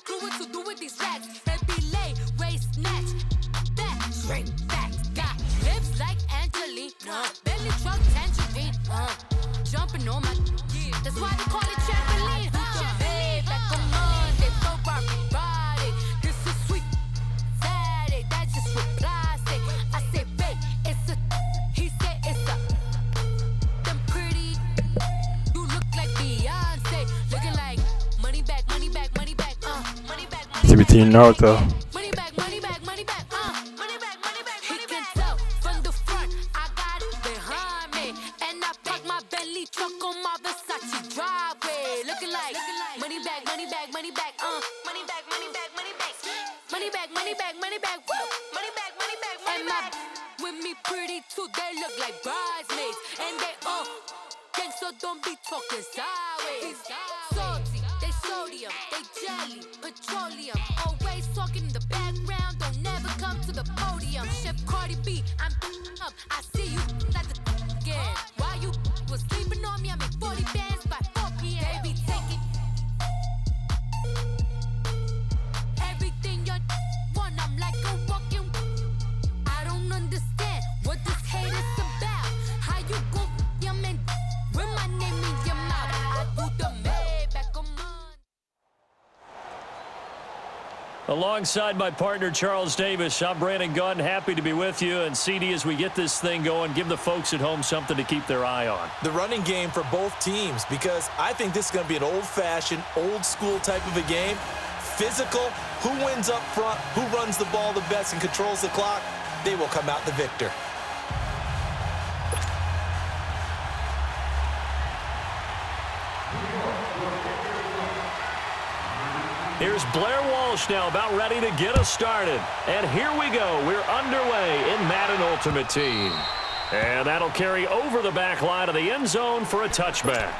no clue what to do with these rats. It be late, waist snatch, back, shrink back. Got lips like Angelina, belly truck tangerine, jumping on my, that's why they call it trampoline. Hey, back on Monday, so Friday, this is sweet Saturday, that's just reply. I say, babe, it's a, he said it's a, them pretty, you look like Beyonce, looking like money back, money back, money back, money back, TBT Naruto. money back, money back, money back, money back, money back. He can tell from the front, I got it behind me, and I park my Bentley truck on my Versace driveway, looking like money back, money back, money back, money back, money back, money back, money back, money back, money back, woo, money back, money back, money back. With me pretty too, they look like bridesmaids, and they all gang, so don't be talking sideways. Salty, they sodium, they jelly, petroleum. Always talking in the background, don't never come to the podium. Chef Cardi B, I'm up. I see you like the again. While you was sleeping on me, I make 40 bands by 4 p.m. Baby, take it. Everything you want, I'm like a walking. I don't understand what this hate is about. How you go your man with my name in your mouth? I do the Maybach on mine. Alongside my partner, Charles Davis, I'm Brandon Gunn. Happy to be with you. And CD, as we get this thing going, give the folks at home something to keep their eye on. The running game for both teams, because I think this is going to be an old-fashioned, old-school type of a game. Physical, who wins up front, who runs the ball the best and controls the clock, they will come out the victor. Here's Blair Walsh now about ready to get us started. And here we go. We're underway in Madden Ultimate Team. And that'll carry over the back line of the end zone for a touchback.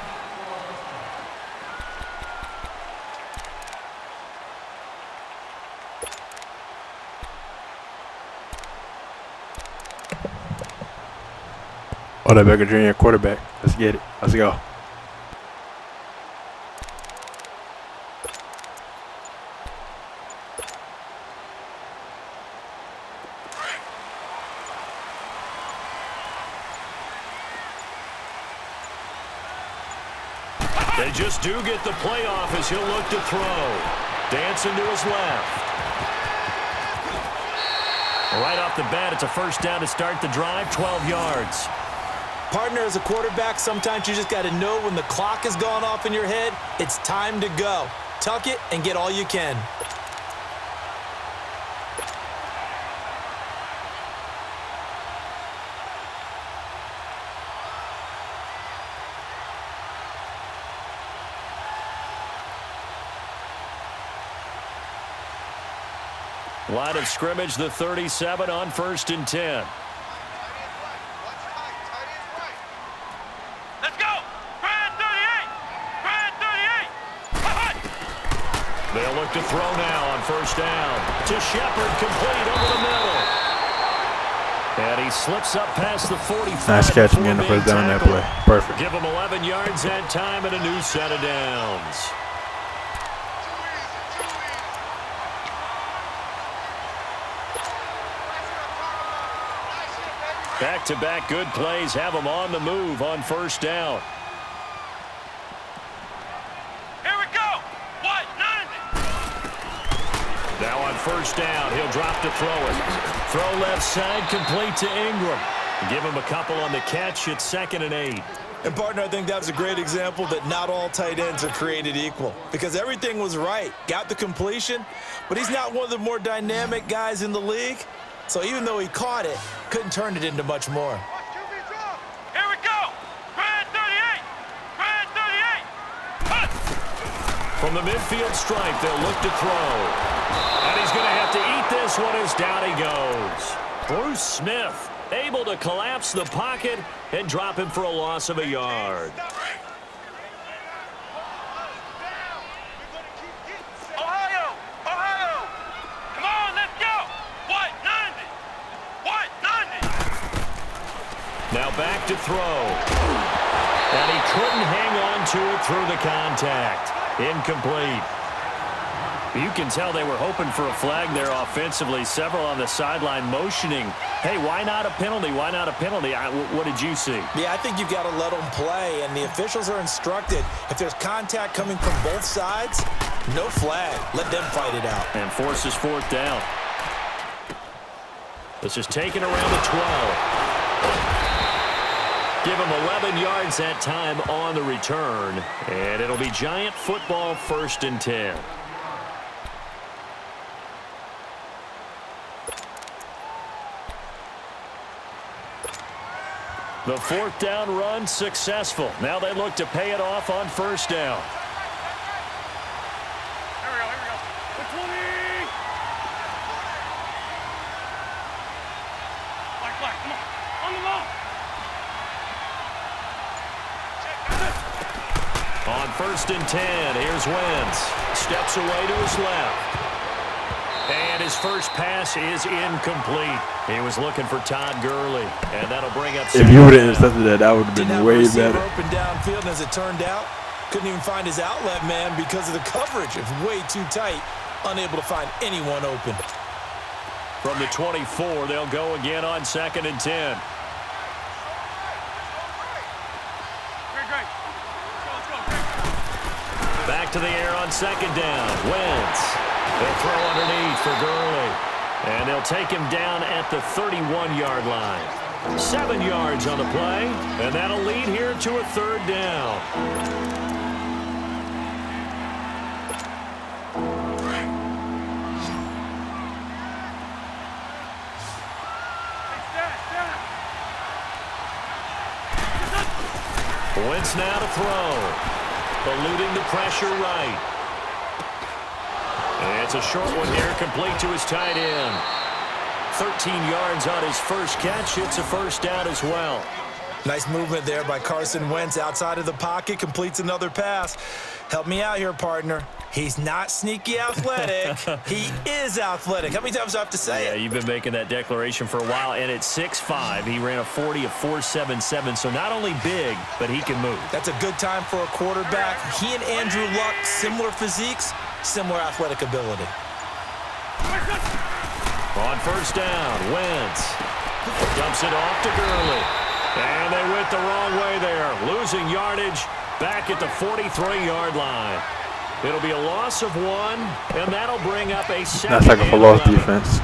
Odell Beckham Jr. quarterback. Let's get it. Let's go. They just do get the playoff as he'll look to throw. Dancing to his left. Right off the bat, it's a first down to start the drive, 12 yards. Partner, as a quarterback, sometimes you just got to know when the clock has gone off in your head, it's time to go. Tuck it and get all you can. Line of scrimmage, the 37 on 1st and 10. Let's go! Brad 38! Brad 38! They'll look to throw now on 1st down. To Shepard, complete over the middle. And he slips up past the 45. Nice catch and getting the first down that play. Perfect. Give him 11 yards that time and a new set of downs. Back-to-back good plays have him on the move on 1st down. Here we go! What? 90! Now on 1st down, he'll drop to throw it. Throw left side, complete to Ingram. Give him a couple on the catch at 2nd and 8. And, partner, I think that was a great example that not all tight ends are created equal, because everything was right. Got the completion, but he's not one of the more dynamic guys in the league. So even though he caught it, couldn't turn it into much more. Here we go! Brad 38! Brad 38! From the midfield stripe, they'll look to throw. And he's going to have to eat this one as down he goes. Bruce Smith able to collapse the pocket and drop him for a loss of a yard. Ohio! Ohio! Come on, let's go! What? 90! What? 90! Now back to throw. And he couldn't hang on to it through the contact. Incomplete. You can tell they were hoping for a flag there offensively. Several on the sideline motioning, hey, why not a penalty? Why not a penalty? What did you see? Yeah, I think you've got to let them play, and the officials are instructed if there's contact coming from both sides, no flag. Let them fight it out. And forces fourth down. This is taken around the 12. Give him 11 yards that time on the return, and it'll be Giant football 1st and 10. The 4th down run successful. Now they look to pay it off on 1st down. Here we go. The 20. Flag, come on. On the ball. On 1st and 10, here's Wentz. Steps away to his left. And his first pass is incomplete. He was looking for Todd Gurley, and that'll bring up. If you would have intercepted that, that would have been way better. Open downfield, and as it turned out, couldn't even find his outlet man because of the coverage. It was way too tight, unable to find anyone open. From the 24, they'll go again on 2nd and 10. Great. Let's go. Back to the air on 2nd down. Wentz. They'll throw underneath for Gurley. And they'll take him down at the 31-yard line. 7 yards on the play, and that'll lead here to a 3rd down. Wentz now to throw. Eluding the pressure right. And it's a short one here, complete to his tight end. 13 yards on his first catch. It's a 1st down as well. Nice movement there by Carson Wentz outside of the pocket, completes another pass. Help me out here, partner. He's not sneaky athletic. He is athletic. How many times do I have to say it? Yeah, you've been making that declaration for a while, and at 6'5", he ran a 40 of 4.77, so not only big, but he can move. That's a good time for a quarterback. He and Andrew Luck, similar physiques, similar athletic ability. On 1st down, Wentz dumps it off to Gurley. And they went the wrong way there, losing yardage back at the 43-yard line. It'll be a loss of 1, and that'll bring up a 2nd. That's like a lost defense.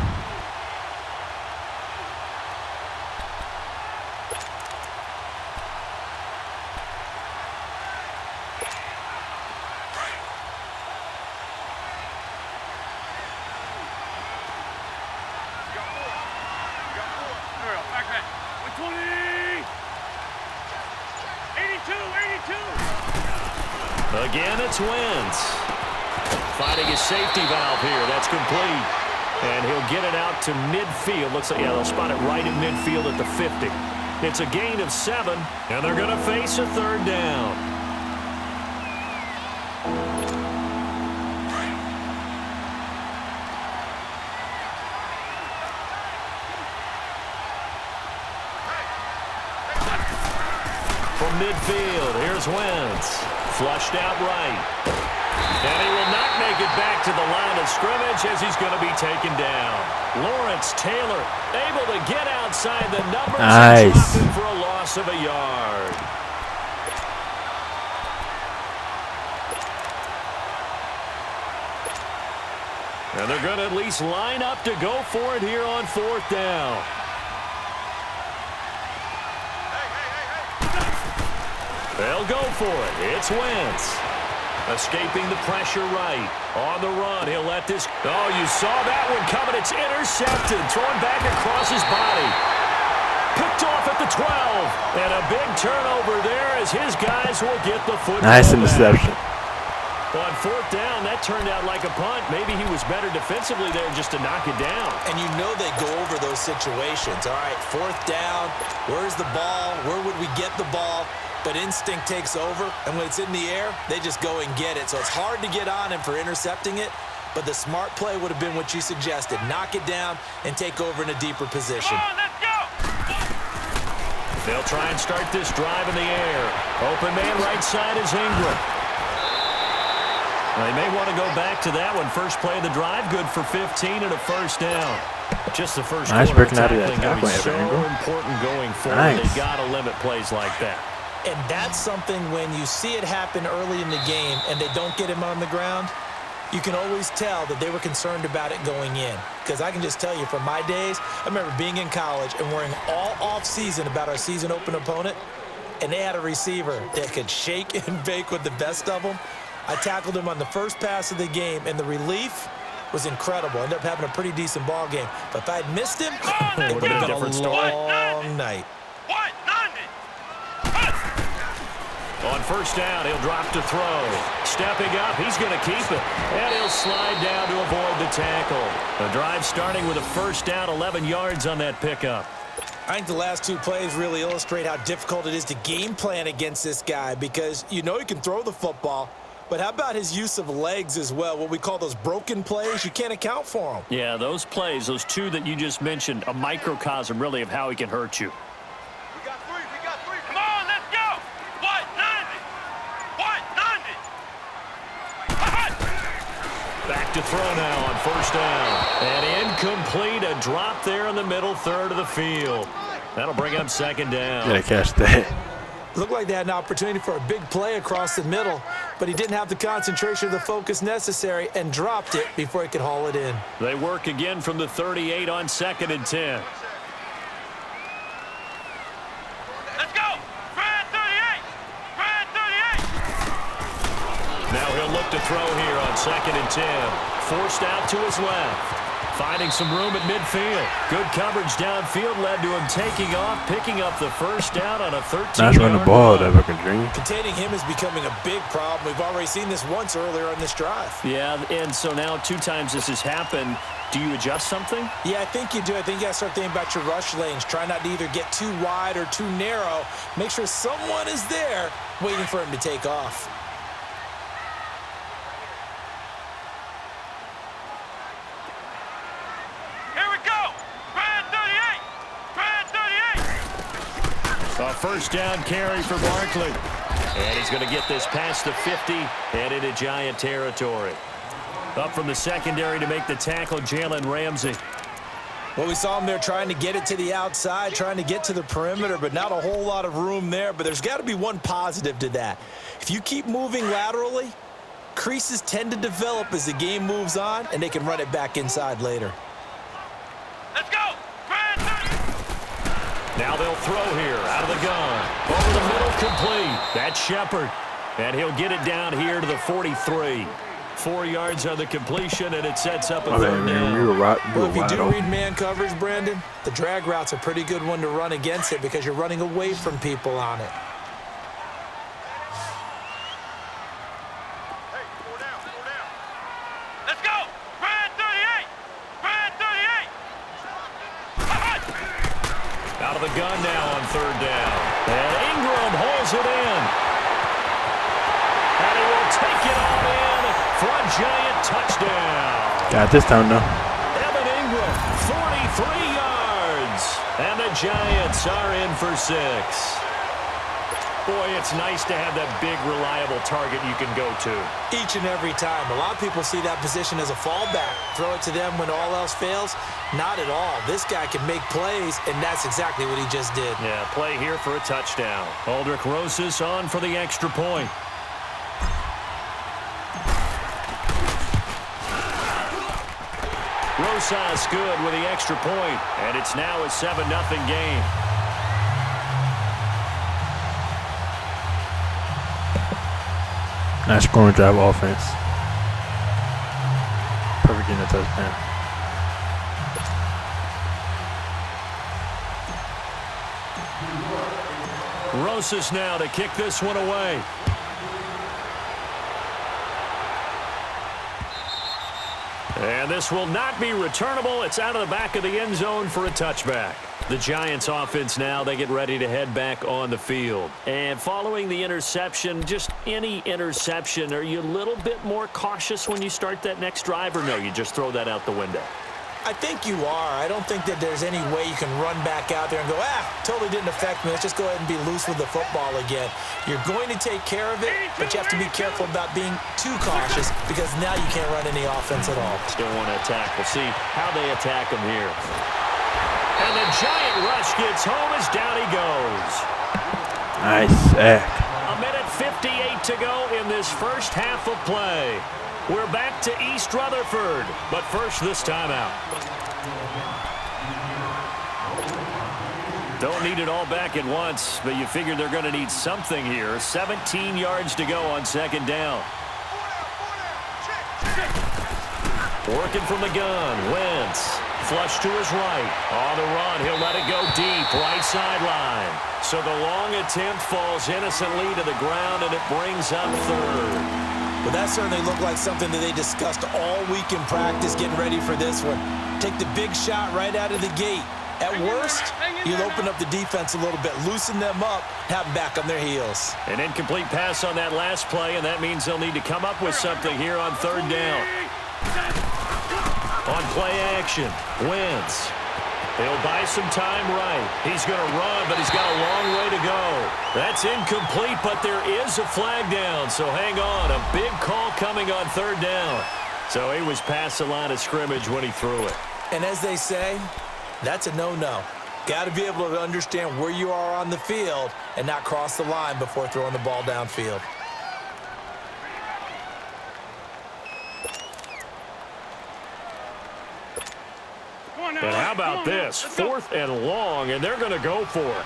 Again, it's Wentz. Finding his safety valve here. That's complete. And he'll get it out to midfield. Looks like, yeah, they'll spot it right in midfield at the 50. It's a gain of 7, and they're going to face a 3rd down. From midfield, here's Wentz. Flushed out right. And he will not make it back to the line of scrimmage as he's going to be taken down. Lawrence Taylor able to get outside the numbers and drop him for a loss of a yard. And they're going to at least line up to go for it here on 4th down. They'll go for it. It's Wentz. Escaping the pressure right. On the run, he'll let this. Oh, you saw that one coming. It's intercepted. Thrown back across his body. Picked off at the 12. And a big turnover there as his guys will get the football. Nice interception. On 4th down, that turned out like a punt. Maybe he was better defensively there just to knock it down. And you know they go over those situations. All right, 4th down. Where's the ball? Where would we get the ball? But instinct takes over, and when it's in the air, they just go and get it. So it's hard to get on him for intercepting it, but the smart play would have been what you suggested. Knock it down and take over in a deeper position. Come on, let's go! They'll try and start this drive in the air. Open man right side is Ingram. They may want to go back to that one. First play of the drive, good for 15 and a first down. Just the first Nice quarter breaking out of that tackling going to be tackle, so Evan Ingram. important going forward. Nice. They got to limit plays like that. And that's something when you see it happen early in the game and they don't get him on the ground, you can always tell that they were concerned about it going in. Because I can just tell you from my days, I remember being in college and worrying all off-season about our season open opponent, and they had a receiver that could shake and bake with the best of them. I tackled him on the first pass of the game, and the relief was incredible. Ended up having a pretty decent ball game. But if I had missed him, it would have been a long night. On first down, he'll drop to throw. Stepping up, he's going to keep it. And he'll slide down to avoid the tackle. The drive starting with a first down, 11 yards on that pickup. I think the last two plays really illustrate how difficult it is to game plan against this guy because you know he can throw the football, but how about his use of legs as well, what we call those broken plays? You can't account for them. Yeah, those plays, those two that you just mentioned, a microcosm really of how he can hurt you. We got three. Come on, let's go. 190. Back to throw now on first down. And incomplete, a drop there in the middle third of the field. That'll bring up second down. Gotta catch that. Looked like they had an opportunity for a big play across the middle, but he didn't have the concentration or the focus necessary and dropped it before he could haul it in. They work again from the 38 on 2nd and 10. Let's go. Brad 38. Now he'll look to throw here on 2nd and 10. Forced out to his left. Finding some room at midfield. Good coverage downfield led to him taking off, picking up the first down on a 13-yard Nice run the ball, that run. fucking dream. Containing him is becoming a big problem. We've already seen this once earlier on this drive. Yeah, and so now 2 times this has happened. Do you adjust something? Yeah, I think you do. I think you got to start thinking about your rush lanes. Try not to either get too wide or too narrow. Make sure someone is there waiting for him to take off. Here we go. Brad 38. A first down carry for Barkley. And he's going to get this past the 50 and into Giant territory. Up from the secondary to make the tackle, Jalen Ramsey. Well, we saw him there trying to get it to the outside, trying to get to the perimeter, but not a whole lot of room there. But there's got to be one positive to that. If you keep moving laterally, creases tend to develop as the game moves on, and they can run it back inside later. Let's go. Brad 30. Now they'll throw here out of the gun. Over the middle, complete. That's Shepard. And he'll get it down here to the 43. 4 yards on the completion, and it sets up a Oh, third man, we down. were right. We Well, were if you wide do open. read man coverage, Brandon, the drag route's a pretty good one to run against it because you're running away from people on it. Hey, 4 down. Let's go. Brad 38. Out of the gun now on third down. And Ingram holds it in. And he will take it all in for a Giant touchdown. Got this time, though. Evan Ingram, 43 yards. And the Giants are in for 6. Boy, it's nice to have that big, reliable target you can go to. Each and every time. A lot of people see that position as a fallback. Throw it to them when all else fails. Not at all. This guy can make plays, and that's exactly what he just did. Yeah, play here for a touchdown. Aldrich Rosas on for the extra point. Rosas good with the extra point, and it's now a 7-0 game. Nice scoring drive offense. Perfect in the touchdown. Rosas now to kick this one away. And this will not be returnable. It's out of the back of the end zone for a touchback. The Giants offense now, they get ready to head back on the field. And following the interception, just any interception, are you a little bit more cautious when you start that next drive, or no, you just throw that out the window? I think you are. I don't think that there's any way you can run back out there and go, totally didn't affect me. Let's just go ahead and be loose with the football again. You're going to take care of it, but you have to be careful about being too cautious because now you can't run any offense at all. Still want to attack. We'll see how they attack him here. And the giant rush gets home as down he goes. Nice sack. A minute 58 to go in this first half of play. We're back to East Rutherford, but first this timeout. Don't need it all back at once, but you figure they're going to need something here. 17 yards to go on second down. Working from the gun, Wentz. Flush to his right. On the run, he'll let it go deep, right sideline. So the long attempt falls innocently to the ground, and it brings up third. Well, that certainly looked like something that they discussed all week in practice getting ready for this one. Take the big shot right out of the gate. At worst, you'll open up the defense a little bit, loosen them up, have them back on their heels. An incomplete pass on that last play, and that means they'll need to come up with something here on third down. On play action, Wentz. He'll buy some time right. He's going to run, but he's got a long way to go. That's incomplete, but there is a flag down, so hang on. A big call coming on third down. So he was past the line of scrimmage when he threw it. And as they say, that's a no-no. Got to be able to understand where you are on the field and not cross the line before throwing the ball downfield. But how about this? 4th and long, and they're going to go for it.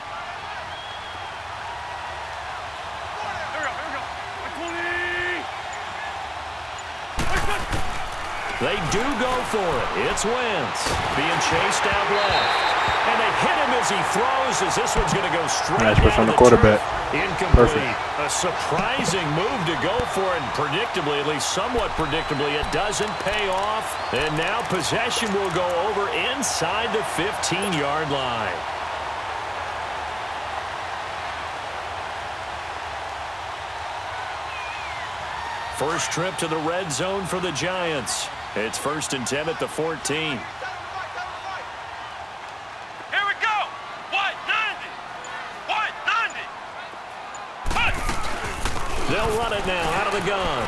They do go for it. It's Wentz being chased out left. And they hit him as he throws, as this one's going to go straight Nice push down on the the quarterback. turf. Incomplete. Perfect. A surprising move to go for it, and predictably, at least somewhat predictably, it doesn't pay off. And now possession will go over inside the 15-yard line. First trip to the red zone for the Giants. It's 1st and 10 at the 14. They'll run it now out of the gun.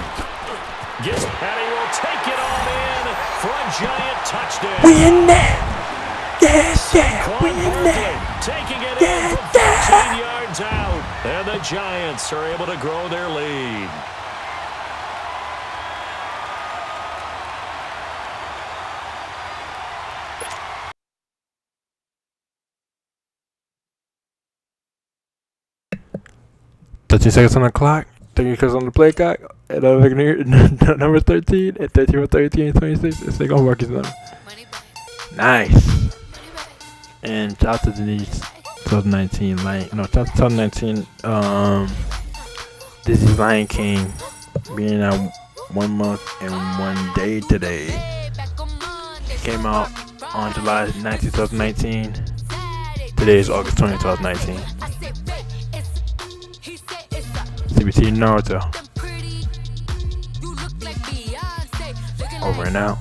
Gets Patty will take it all in for a Giant touchdown. We in there. Yeah, we in there. Taking it in from 15 yards out. And the Giants are able to grow their lead. Seconds on the clock. 30 seconds on the play clock. And number 13 and 13 for 13 26. It's like on Marcus number. Nice. And shout out to Denise 2019 shout out to 2019 this is Lion King being out 1 month and 1 day today. Came out on July 19, 2019. Today is August 20, 2019. CBT Naruto. Over and out.